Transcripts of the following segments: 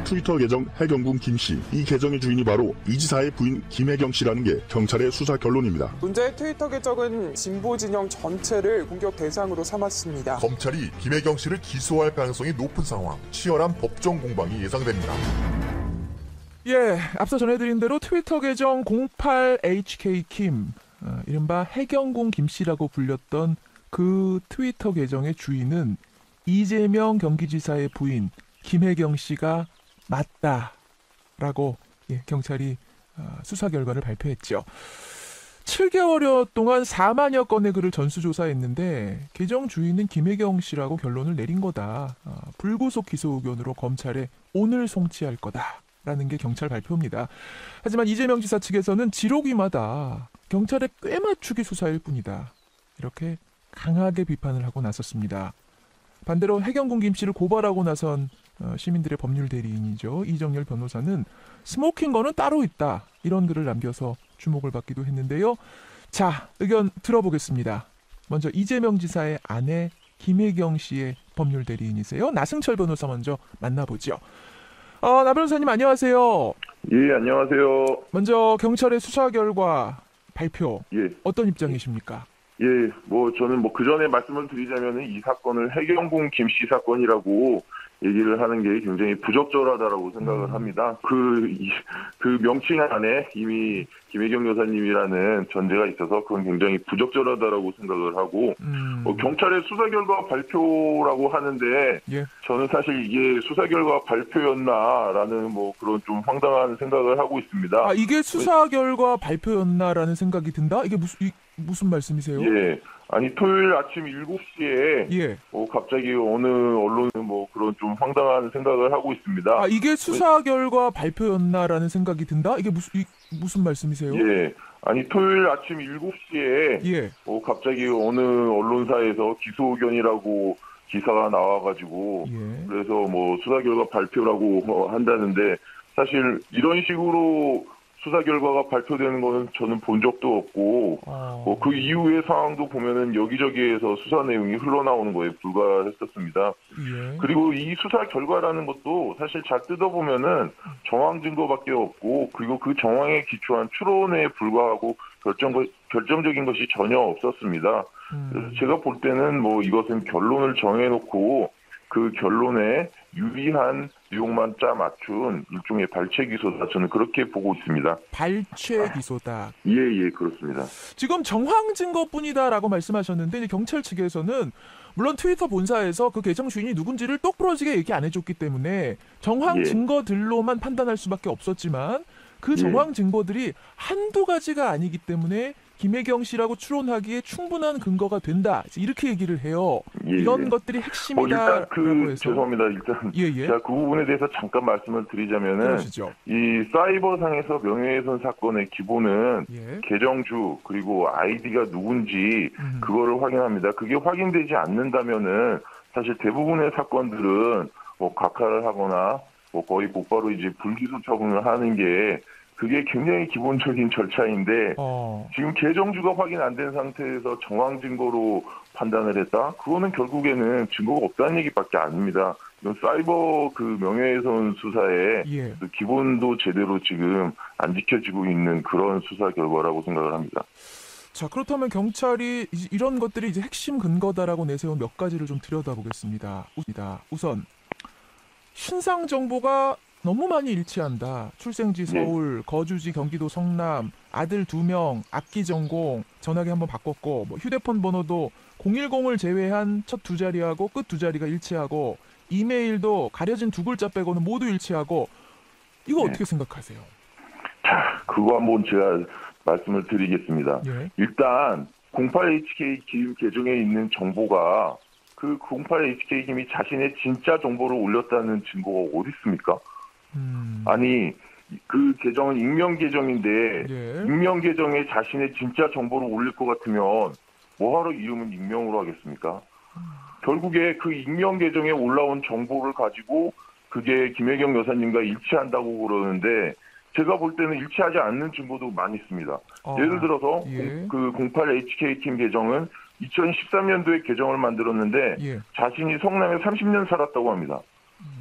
트위터 계정 해경군 김씨, 이 계정의 주인이 바로 이 지사의 부인 김혜경 씨라는 게 경찰의 수사 결론입니다. 문제의 트위터 계정은 진보 진영 전체를 공격 대상으로 삼았습니다. 검찰이 김혜경 씨를 기소할 가능성이 높은 상황, 치열한 법정 공방이 예상됩니다. 예, 앞서 전해드린 대로 트위터 계정 08HK킴, 이른바 해경군 김씨라고 불렸던 그 트위터 계정의 주인은 이재명 경기지사의 부인 김혜경 씨가 맞다라고 경찰이 수사 결과를 발표했죠. 7개월여 동안 4만여 건의 글을 전수조사했는데 계정 주인은 김혜경 씨라고 결론을 내린 거다. 불구속 기소 의견으로 검찰에 오늘 송치할 거다라는 게 경찰 발표입니다. 하지만 이재명 지사 측에서는 지록위마다 경찰의 꿰맞추기 수사일 뿐이다. 이렇게 강하게 비판을 하고 나섰습니다. 반대로 해경군 김씨를 고발하고 나선 시민들의 법률 대리인이죠. 이정열 변호사는 스모킹건은 따로 있다. 이런 글을 남겨서 주목을 받기도 했는데요. 자, 의견 들어보겠습니다. 먼저 이재명 지사의 아내 김혜경 씨의 법률 대리인이세요. 나승철 변호사 먼저 만나보죠. 나 변호사님 안녕하세요. 예, 안녕하세요. 먼저 경찰의 수사 결과 발표. 예. 어떤 입장이십니까? 예, 저는 그 전에 말씀을 드리자면 이 사건을 해경군 김씨 사건이라고 얘기를 하는 게 굉장히 부적절하다라고 생각을 합니다. 그 명칭 안에 이미 김혜경 여사님이라는 전제가 있어서 그건 굉장히 부적절하다라고 생각을 하고, 경찰의 수사 결과 발표라고 하는데, 예. 저는 사실 이게 수사 결과 발표였나라는 그런 좀 황당한 생각을 하고 있습니다. 이게 수사 결과 발표였나라는 생각이 든다? 이게 무슨 말씀이세요? 예. 아니, 토요일 아침 7시에, 예. 갑자기 어느 언론은 그런 좀 황당한 생각을 하고 있습니다. 이게 수사 결과 발표였나라는 생각이 든다? 이게 무슨 말씀이세요? 예. 아니, 토요일 아침 7시에, 예. 갑자기 어느 언론사에서 기소 의견이라고 기사가 나와가지고, 예. 그래서 수사 결과 발표라고 한다는데, 사실 이런 식으로 수사 결과가 발표되는 거는 저는 본 적도 없고, 그 이후의 상황도 보면은 여기저기에서 수사 내용이 흘러나오는 거에 불과했었습니다. 예. 그리고 이 수사 결과라는 것도 사실 잘 뜯어보면은 정황 증거밖에 없고, 그리고 그 정황에 기초한 추론에 불과하고 결정적인 것이 전혀 없었습니다. 그래서 제가 볼 때는 이것은 결론을 정해놓고 그 결론에 유리한 내용만 짜 맞춘 일종의 발췌 기소다. 저는 그렇게 보고 있습니다. 발췌 기소다. 예, 그렇습니다. 지금 정황 증거뿐이다라고 말씀하셨는데 이제 경찰 측에서는 물론 트위터 본사에서 그 계정 주인이 누군지를 똑부러지게 얘기 안 해줬기 때문에 정황 증거들로만 판단할 수밖에 없었지만 그 정황 증거들이 한두 가지가 아니기 때문에 김혜경 씨라고 추론하기에 충분한 근거가 된다. 이렇게 얘기를 해요. 이런 것들이 핵심이다라고 해서. 죄송합니다. 일단 제가 그 부분에 대해서 잠깐 말씀을 드리자면은, 그러시죠. 이 사이버상에서 명예훼손 사건의 기본은 계정주 그리고 아이디가 누군지 그거를 확인합니다. 그게 확인되지 않는다면은 사실 대부분의 사건들은 각하를 하거나 거의 곧바로 이제 불기소 처분을 하는 게 그게 굉장히 기본적인 절차인데, 지금 계정주가 확인 안 된 상태에서 정황 증거로 판단을 했다? 그거는 결국에는 증거가 없다는 얘기밖에 아닙니다. 이건 사이버 명예훼손 수사의 그 기본도 제대로 지금 안 지켜지고 있는 그런 수사 결과라고 생각을 합니다. 자, 그렇다면 경찰이 이런 것들이 이제 핵심 근거다라고 내세운 몇 가지를 좀 들여다보겠습니다. 우선 신상 정보가 너무 많이 일치한다. 출생지 서울, 거주지 경기도 성남, 아들 2명, 악기 전공, 전화기 한번 바꿨고, 휴대폰 번호도 010을 제외한 첫 2자리하고 끝 2자리가 일치하고, 이메일도 가려진 2글자 빼고는 모두 일치하고, 이거 어떻게 생각하세요? 자, 그거 한번 제가 말씀을 드리겠습니다. 일단 08HK 김 계정에 있는 정보가 그 08HK 김이 자신의 진짜 정보를 올렸다는 증거가 어디 있습니까? 아니, 그 계정은 익명 계정인데 익명 계정에 자신의 진짜 정보를 올릴 것 같으면 뭐하러 이름은 익명으로 하겠습니까? 결국에 그 익명 계정에 올라온 정보를 가지고 그게 김혜경 여사님과 일치한다고 그러는데, 제가 볼 때는 일치하지 않는 증거도 많이 있습니다. 예를 들어서 그 08HK팀 계정은 2013년도에 계정을 만들었는데 자신이 성남에 30년 살았다고 합니다.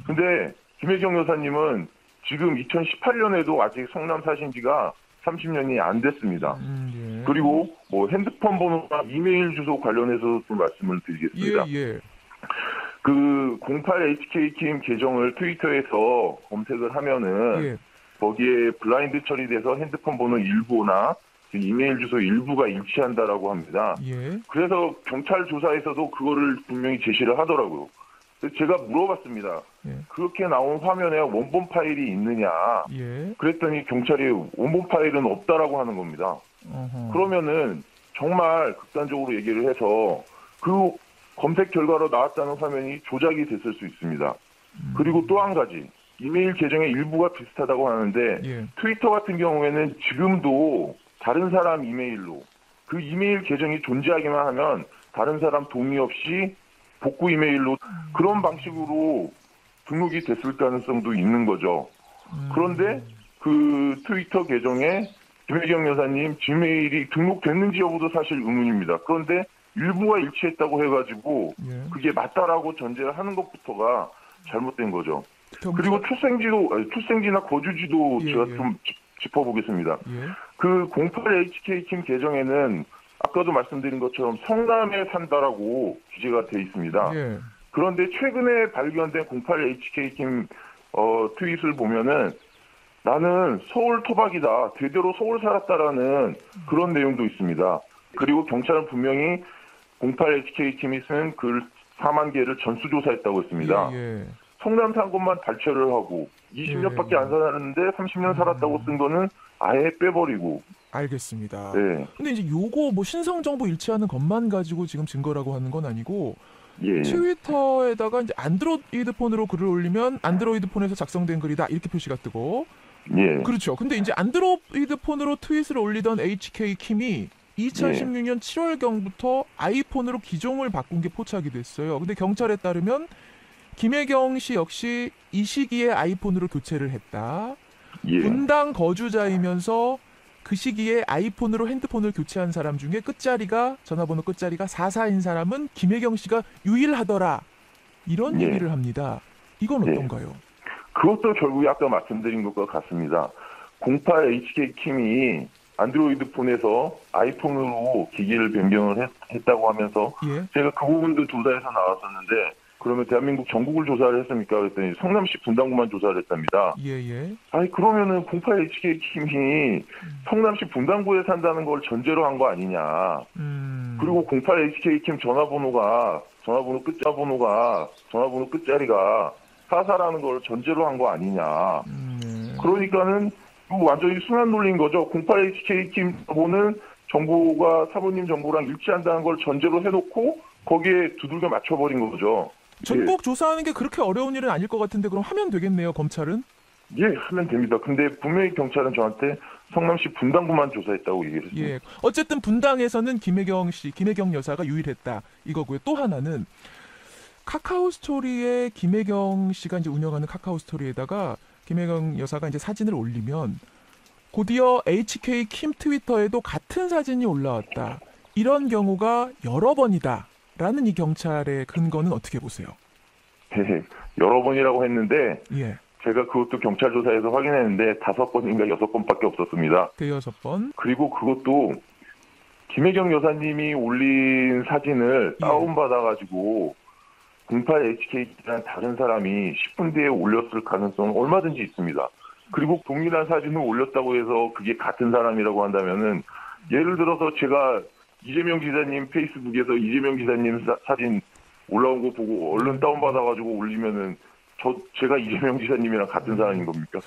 근데 김혜경 여사님은 지금 2018년에도 아직 성남 사신 지가 30년이 안 됐습니다. 예. 그리고 뭐 핸드폰 번호나 이메일 주소 관련해서 좀 말씀을 드리겠습니다. 예. 그 08HK킴 계정을 트위터에서 검색을 하면은 예. 거기에 블라인드 처리돼서 핸드폰 번호 일부나 이메일 주소 일부가 일치한다라고 합니다. 예. 그래서 경찰 조사에서도 그거를 분명히 제시를 하더라고요. 그래서 제가 물어봤습니다. 예. 그렇게 나온 화면에 원본 파일이 있느냐. 예. 그랬더니 경찰이 원본 파일은 없다라고 하는 겁니다. 어허. 그러면은 정말 극단적으로 얘기를 해서 그 검색 결과로 나왔다는 화면이 조작이 됐을 수 있습니다. 그리고 또 한 가지. 이메일 계정의 일부가 비슷하다고 하는데 예. 트위터 같은 경우에는 지금도 다른 사람 이메일로 그 이메일 계정이 존재하기만 하면 다른 사람 동의 없이 복구 이메일로 그런 방식으로 등록이 됐을 가능성도 있는 거죠. 그런데 그 트위터 계정에 김혜경 여사님 지메일이 등록됐는지 여부도 사실 의문입니다. 그런데 일부가 일치했다고 해가지고 예. 그게 맞다라고 전제를 하는 것부터가 잘못된 거죠. 그리고 출생지나 거주지도 예, 제가 예. 좀 짚어보겠습니다. 예. 그 08HK킴 계정에는 아까도 말씀드린 것처럼 성남에 산다라고 기재가 돼 있습니다. 예. 그런데 최근에 발견된 08HK킴 트윗을 보면은 나는 서울 토박이다. 대대로 서울 살았다라는 그런 내용도 있습니다. 그리고 경찰은 분명히 08HK킴이 쓴 글 4만 개를 전수조사했다고 했습니다. 예. 성남 산 것만 발췌를 하고 20년밖에 안 살았는데 30년 살았다고 쓴 거는 아예 빼버리고. 알겠습니다. 네. 근데 이제 요거 뭐 신성 정보 일치하는 것만 가지고 지금 증거라고 하는 건 아니고 예. 트위터에다가 이제 안드로이드 폰으로 글을 올리면 안드로이드 폰에서 작성된 글이다 이렇게 표시가 뜨고 예. 그렇죠. 근데 이제 안드로이드 폰으로 트윗을 올리던 HK 킴이 2016년 7월경부터 아이폰으로 기종을 바꾼 게 포착이 됐어요. 근데 경찰에 따르면 김혜경 씨 역시 이 시기에 아이폰으로 교체를 했다. 예. 분당 거주자이면서 그 시기에 아이폰으로 핸드폰을 교체한 사람 중에 전화번호 끝자리가 44인 사람은 김혜경 씨가 유일하더라. 이런 예. 얘기를 합니다. 이건 예. 어떤가요? 그것도 결국에 아까 말씀드린 것과 같습니다. 08HK킴이 안드로이드 폰에서 아이폰으로 기기를 변경을 했다고 하면서 예. 제가 그 부분도 조사에서 나왔었는데 그러면 대한민국 전국을 조사를 했습니까? 그랬더니 성남시 분당구만 조사를 했답니다. 예. 아니 그러면은 08HK킴이 성남시 분당구에 산다는 걸 전제로 한 거 아니냐. 그리고 08HK킴 전화번호 끝자리가 44라는 걸 전제로 한 거 아니냐. 그러니까는 완전히 순환 논리인 거죠. 08HK킴 정보는 정보가 사모님 정보랑 일치한다는 걸 전제로 해놓고 거기에 두들겨 맞춰버린 거죠. 전국 조사하는 게 그렇게 어려운 일은 아닐 것 같은데 그럼 하면 되겠네요, 검찰은? 예, 하면 됩니다. 근데 분명히 경찰은 저한테 성남시 분당구만 조사했다고 얘기를 했습니다. 예. 어쨌든 분당에서는 김혜경 여사가 유일했다. 이거고요. 또 하나는 카카오 스토리에 김혜경 씨가 이제 운영하는 카카오 스토리에다가 김혜경 여사가 이제 사진을 올리면 곧이어 HK 킴 트위터에도 같은 사진이 올라왔다. 이런 경우가 여러 번이다. 라는 이 경찰의 근거는 어떻게 보세요? 네, 여러 번이라고 했는데 예. 제가 그것도 경찰 조사에서 확인했는데 5번인가 6번밖에 없었습니다. 대여섯 번. 그리고 그것도 김혜경 여사님이 올린 사진을 예. 다운받아가지고 08HK라는 다른 사람이 10분 뒤에 올렸을 가능성은 얼마든지 있습니다. 그리고 동일한 사진을 올렸다고 해서 그게 같은 사람이라고 한다면은 예를 들어서 제가 이재명 기자님 페이스북에서 이재명 기자님 사진 올라온 거 보고 얼른 다운받아가지고 올리면은 제가 이재명 기자님이랑 같은 사람인 겁니까?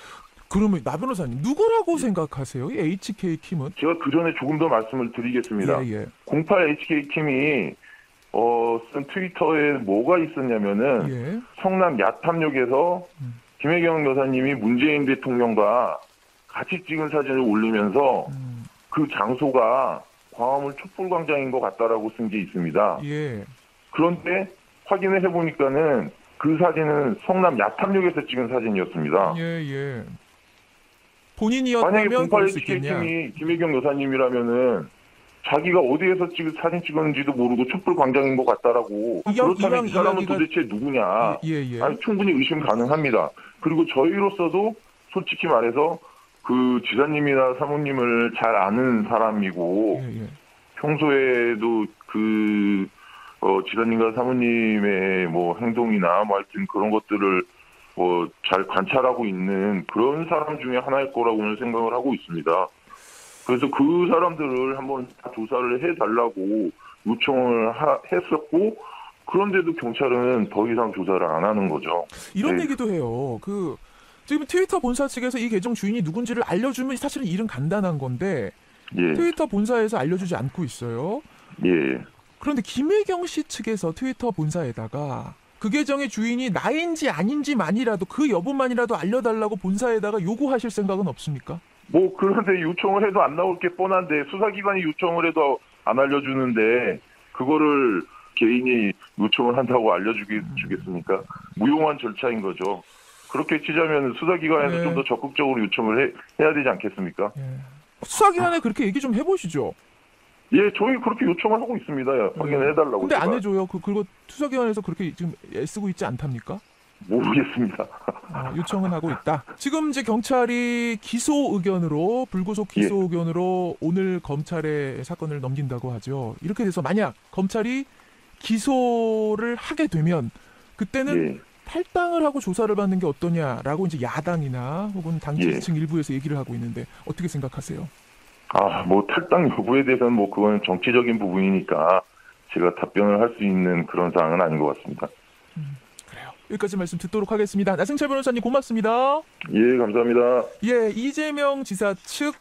그러면 나 변호사님 누구라고 생각하세요? 이 HK 킴은? 제가 그 전에 조금 더 말씀을 드리겠습니다. 예. 08HK 킴이 쓴 트위터에 뭐가 있었냐면은 예. 성남 야탐역에서 김혜경 여사님이 문재인 대통령과 같이 찍은 사진을 올리면서 그 장소가 광화문 촛불광장인 것 같다라고 쓴 게 있습니다. 예. 그런데 확인을 해보니까는 그 사진은 성남 야탐역에서 찍은 사진이었습니다. 예. 만약에 본인이었다면 그럴 수 있겠냐? 08HK팀이 김혜경 여사님이라면은 자기가 어디에서 사진 찍었는지도 모르고 촛불 광장인 것 같다라고. 그렇다면 이 사람은 도대체 누구냐. 예. 아니, 충분히 의심 가능합니다. 그리고 저희로서도 솔직히 말해서 그 지사님이나 사모님을 잘 아는 사람이고 평소에도 그 지사님과 사모님의 뭐 행동이나 뭐 하여튼 그런 것들을 뭐 잘 관찰하고 있는 그런 사람 중에 하나일 거라고는 생각을 하고 있습니다. 그래서 그 사람들을 한번 다 조사를 해달라고 요청을 했었고, 그런데도 경찰은 더 이상 조사를 안 하는 거죠. 이런 네. 얘기도 해요. 지금 트위터 본사 측에서 이 계정 주인이 누군지를 알려주면 사실은 일은 간단한 건데 예. 트위터 본사에서 알려주지 않고 있어요. 예. 그런데 김혜경 씨 측에서 트위터 본사에다가 그 계정의 주인이 나인지 아닌지만이라도 그 여부만이라도 알려달라고 본사에다가 요구하실 생각은 없습니까? 뭐 그런데 요청을 해도 안 나올 게 뻔한데, 수사기관이 요청을 해도 안 알려주는데 그거를 개인이 요청을 한다고 알려주겠습니까? 무용한 절차인 거죠. 그렇게 치자면 수사기관에서 네. 좀 더 적극적으로 요청을 해야 되지 않겠습니까? 수사기관에 그렇게 얘기 좀 해보시죠. 예, 저희 그렇게 요청을 하고 있습니다. 확인을 해달라고. 근데 안 제가. 해줘요. 그리고 수사기관에서 그렇게 지금 애쓰고 있지 않답니까? 모르겠습니다. 요청은 하고 있다. 지금 이제 경찰이 기소 의견으로, 불구속 기소 예. 의견으로 오늘 검찰에 사건을 넘긴다고 하죠. 이렇게 돼서 만약 검찰이 기소를 하게 되면 그때는 예. 탈당을 하고 조사를 받는 게 어떠냐라고 이제 야당이나 혹은 당 지지층 일부에서 얘기를 하고 있는데 어떻게 생각하세요? 뭐 탈당 여부에 대해서는 뭐 그건 정치적인 부분이니까 제가 답변을 할 수 있는 그런 사항은 아닌 것 같습니다. 그래요. 여기까지 말씀 듣도록 하겠습니다. 나승철 변호사님 고맙습니다. 예, 감사합니다. 예, 이재명 지사 측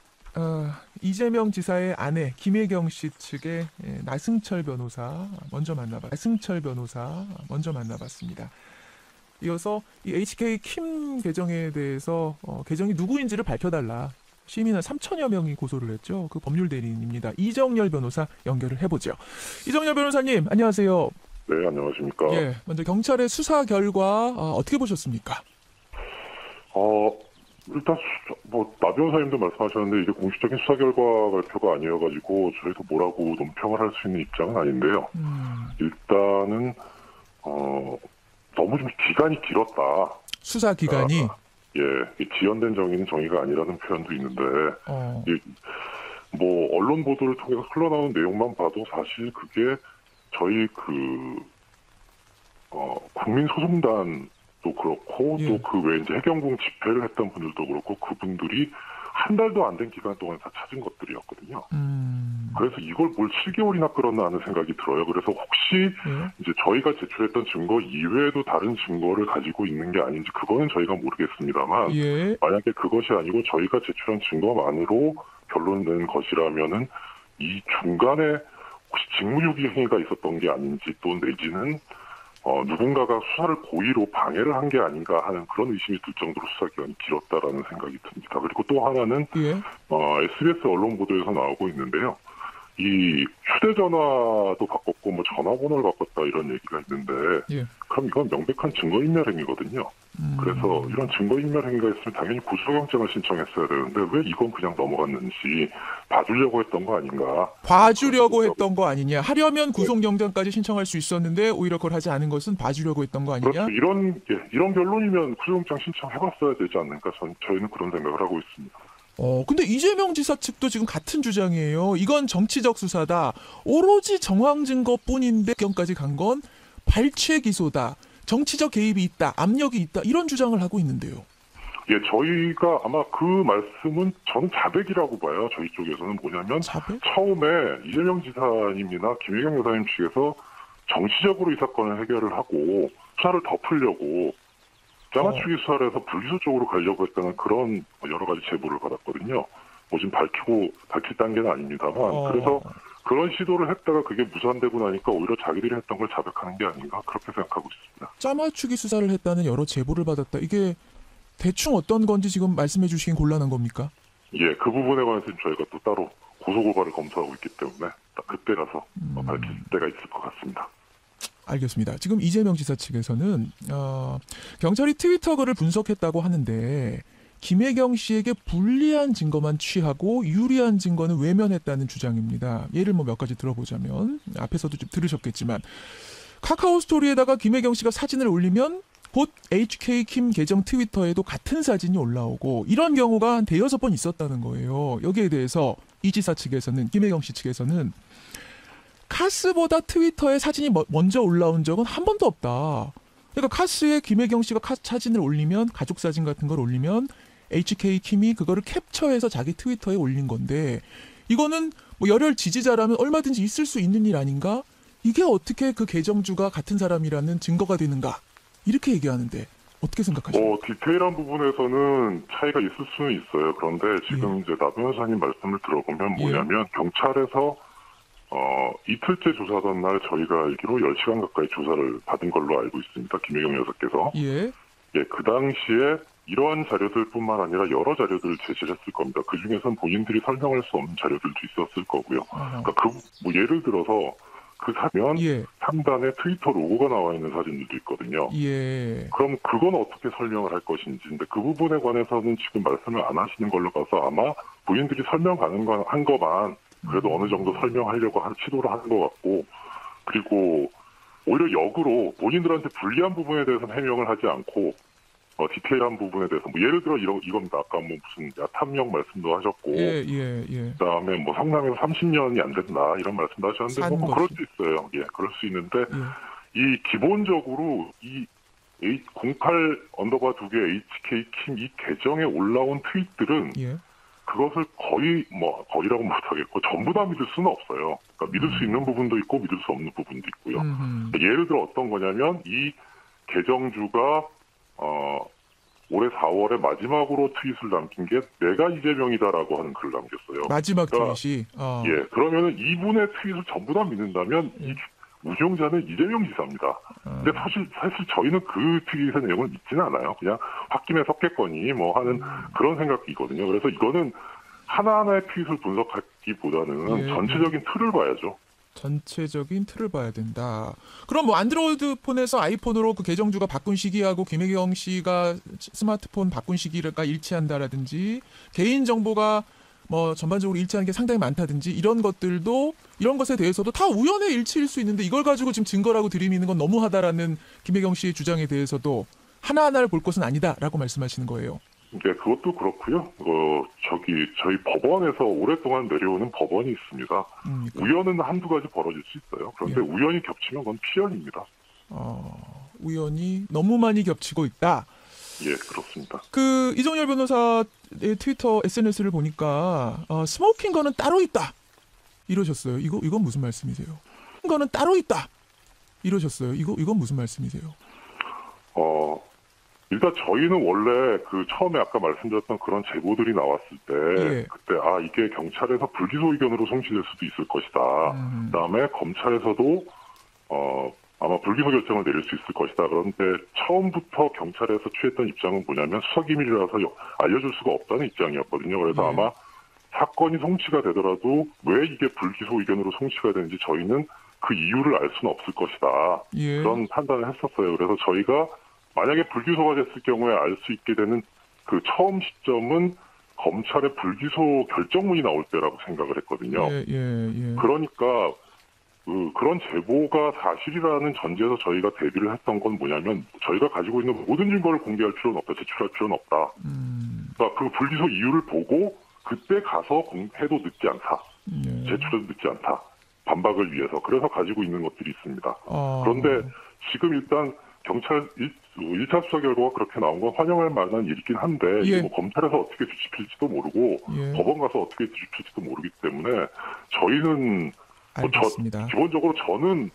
이재명 지사의 아내 김혜경 씨 측의 나승철 변호사 먼저 만나봤습니다. 이어서 이 HK 킴 계정에 대해서 계정이 누구인지를 밝혀달라. 시민 한 3천여 명이 고소를 했죠. 그 법률 대리인입니다. 이정열 변호사 연결을 해보죠. 이정열 변호사님, 안녕하세요. 네, 안녕하십니까. 예, 먼저 경찰의 수사 결과 어떻게 보셨습니까? 일단 나 변호사님도 말씀하셨는데 이게 공식적인 수사 결과 발표가 아니어가지고 저희도 뭐라고 논평을 할 수 있는 입장은 아닌데요. 일단은 너무 좀 기간이 길었다. 수사 기간이 이 지연된 정의는 정의가 아니라는 표현도 있는데 뭐 언론 보도를 통해서 흘러나오는 내용만 봐도 사실 그게 저희 국민소송단도 그렇고 예. 또 그 외에 이제 해경궁 집회를 했던 분들도 그렇고 그분들이 한 달도 안 된 기간 동안 다 찾은 것들이었거든요. 그래서 이걸 뭘 7개월이나 끌었나 하는 생각이 들어요. 그래서 혹시 이제 저희가 제출했던 증거 이외에도 다른 증거를 가지고 있는 게 아닌지 그거는 저희가 모르겠습니다만 만약에 그것이 아니고 저희가 제출한 증거만으로 결론 낸 것이라면은 이 중간에 혹시 직무유기 행위가 있었던 게 아닌지 또 내지는 누군가가 수사를 고의로 방해를 한 게 아닌가 하는 그런 의심이 들 정도로 수사기간이 길었다라는 생각이 듭니다. 그리고 또 하나는 SBS 언론 보도에서 나오고 있는데요. 이 휴대전화도 바꿨고 뭐 전화번호를 바꿨다 이런 얘기가 있는데 그럼 이건 명백한 증거인멸 행위거든요. 그래서 이런 증거인멸 행위가 있으면 당연히 구속영장을 신청했어야 되는데 왜 이건 그냥 넘어갔는지 봐주려고 했던 거 아닌가. 봐주려고 했던 거 아니냐. 하려면 구속영장까지 신청할 수 있었는데 오히려 그걸 하지 않은 것은 봐주려고 했던 거 아니냐. 그렇죠. 이런 결론이면 구속영장 신청해봤어야 되지 않을까. 저희는 그런 생각을 하고 있습니다. 근데 이재명 지사 측도 지금 같은 주장이에요. 이건 정치적 수사다. 오로지 정황 증거뿐인데 경까지 간 건 발췌 기소다. 정치적 개입이 있다. 압력이 있다. 이런 주장을 하고 있는데요. 예, 저희가 아마 그 말씀은 저는 자백이라고 봐요. 저희 쪽에서는 뭐냐면 처음에 이재명 지사님이나 김혜경 여사님 측에서 정치적으로 이 사건을 해결을 하고 수사를 덮으려고 짜맞추기 수사를 해서 불기소 쪽으로 가려고 했다는 그런 여러 가지 제보를 받았거든요. 뭐 지금 밝힐 단계는 아닙니다만 그래서 그런 시도를 했다가 그게 무산되고 나니까 오히려 자기들이 했던 걸 자백하는 게 아닌가 그렇게 생각하고 있습니다. 짜맞추기 수사를 했다는 여러 제보를 받았다. 이게 대충 어떤 건지 지금 말씀해 주시긴 곤란한 겁니까? 예, 그 부분에 관해서는 저희가 또 따로 고소고발을 검토하고 있기 때문에 딱 그때라서 밝힐 때가 있을 것 같습니다. 알겠습니다. 지금 이재명 지사 측에서는 경찰이 트위터 글을 분석했다고 하는데 김혜경 씨에게 불리한 증거만 취하고 유리한 증거는 외면했다는 주장입니다. 예를 몇 가지 들어보자면 앞에서도 좀 들으셨겠지만 카카오 스토리에다가 김혜경 씨가 사진을 올리면 곧 HK 킴 계정 트위터에도 같은 사진이 올라오고 이런 경우가 한 대여섯 번 있었다는 거예요. 여기에 대해서 이 지사 측에서는 김혜경 씨 측에서는 카스보다 트위터에 사진이 먼저 올라온 적은 한 번도 없다. 그러니까 카스에 김혜경 씨가 사진을 올리면 가족 사진 같은 걸 올리면 HK 킴이 그거를 캡처해서 자기 트위터에 올린 건데 이거는 열혈 지지자라면 얼마든지 있을 수 있는 일 아닌가? 이게 어떻게 그 계정주가 같은 사람이라는 증거가 되는가? 이렇게 얘기하는데 어떻게 생각하십니까? 디테일한 부분에서는 차이가 있을 수는 있어요. 그런데 지금 이제 나 변호사님 말씀을 들어보면 뭐냐면 경찰에서 이틀째 조사하던 날 저희가 알기로 10시간 가까이 조사를 받은 걸로 알고 있습니다. 김혜경 여사께서. 그 당시에 이러한 자료들뿐만 아니라 여러 자료들을 제시를 했을 겁니다. 그중에선 본인들이 설명할 수 없는 자료들도 있었을 거고요. 그러니까 예를 들어서 그 사면 상단에 트위터 로고가 나와 있는 사진들도 있거든요. 그럼 그건 어떻게 설명을 할 것인지. 근데 그 부분에 관해서는 지금 말씀을 안 하시는 걸로 봐서 아마 본인들이 설명 가능한 것만 그래도 어느 정도 설명하려고 시도를 하는 것 같고, 그리고 오히려 역으로 본인들한테 불리한 부분에 대해서는 해명을 하지 않고 디테일한 부분에 대해서 예를 들어 이겁니다. 아까 무슨 탐욕 말씀도 하셨고, 그다음에 성남에서 30년이 안 된다 이런 말씀도 하셨는데 그럴 수 있어요. 그럴 수 있는데 이 기본적으로 이 08_2개 HK 킴 이 계정에 올라온 트윗들은 그것을 거의라고 못하겠고 전부 다 믿을 수는 없어요. 그러니까 믿을 수 있는 부분도 있고 믿을 수 없는 부분도 있고요. 예를 들어 어떤 거냐면 이 계정주가 올해 4월에 마지막으로 트윗을 남긴 게 내가 이재명이다라고 하는 글을 남겼어요. 마지막 트윗이? 그러면은 이분의 트윗을 전부 다 믿는다면 이 운영자는 이재명 지사입니다. 근데 사실 저희는 그 트윗의 내용을 믿지는 않아요. 그냥 홧김에 섞겠거니 하는 그런 생각이거든요. 그래서 이거는 하나하나의 트윗을 분석하기보다는 전체적인 틀을 봐야죠. 전체적인 틀을 봐야 된다. 그럼 안드로이드 폰에서 아이폰으로 그 계정주가 바꾼 시기하고 김혜경 씨가 스마트폰 바꾼 시기가 일치한다라든지 개인 정보가 전반적으로 일치하는 게 상당히 많다든지 이런 것에 대해서도 다 우연의 일치일 수 있는데 이걸 가지고 지금 증거라고 들이미는 건 너무하다라는 김혜경 씨의 주장에 대해서도 하나하나를 볼 것은 아니다라고 말씀하시는 거예요. 그것도 그렇고요. 저희 법원에서 오랫동안 내려오는 법원이 있습니다. 우연은 한두 가지 벌어질 수 있어요. 그런데 우연이 겹치면 그건 필연입니다. 우연이 너무 많이 겹치고 있다. 그렇습니다. 이정열 변호사의 트위터 SNS를 보니까 스모킹 건은 따로 있다 이러셨어요. 이건 무슨 말씀이세요? 거는 따로 있다 이러셨어요. 이건 무슨 말씀이세요? 일단 저희는 원래 처음에 아까 말씀드렸던 그런 제보들이 나왔을 때 그때 이게 경찰에서 불기소 의견으로 송치될 수도 있을 것이다. 그다음에 검찰에서도 아마 불기소 결정을 내릴 수 있을 것이다. 그런데 처음부터 경찰에서 취했던 입장은 뭐냐면 수사기밀이라서 알려줄 수가 없다는 입장이었거든요. 그래서 아마 사건이 송치가 되더라도 왜 이게 불기소 의견으로 송치가 되는지 저희는 그 이유를 알 수는 없을 것이다. 그런 판단을 했었어요. 그래서 저희가 만약에 불기소가 됐을 경우에 알 수 있게 되는 그 처음 시점은 검찰의 불기소 결정문이 나올 때라고 생각을 했거든요. 그러니까 그런 제보가 사실이라는 전제에서 저희가 대비를 했던 건 뭐냐면 저희가 가지고 있는 모든 증거를 공개할 필요는 없다. 제출할 필요는 없다. 그러니까 그 불기소 이유를 보고 그때 가서 해도 늦지 않다. 제출해도 늦지 않다. 반박을 위해서. 그래서 가지고 있는 것들이 있습니다. 그런데 지금 일단 경찰 1차 수사 결과가 그렇게 나온 건 환영할 만한 일이긴 한데 이게 검찰에서 어떻게 뒤집힐지도 모르고 법원 가서 어떻게 뒤집힐지도 모르기 때문에 저희는 기본적으로 저는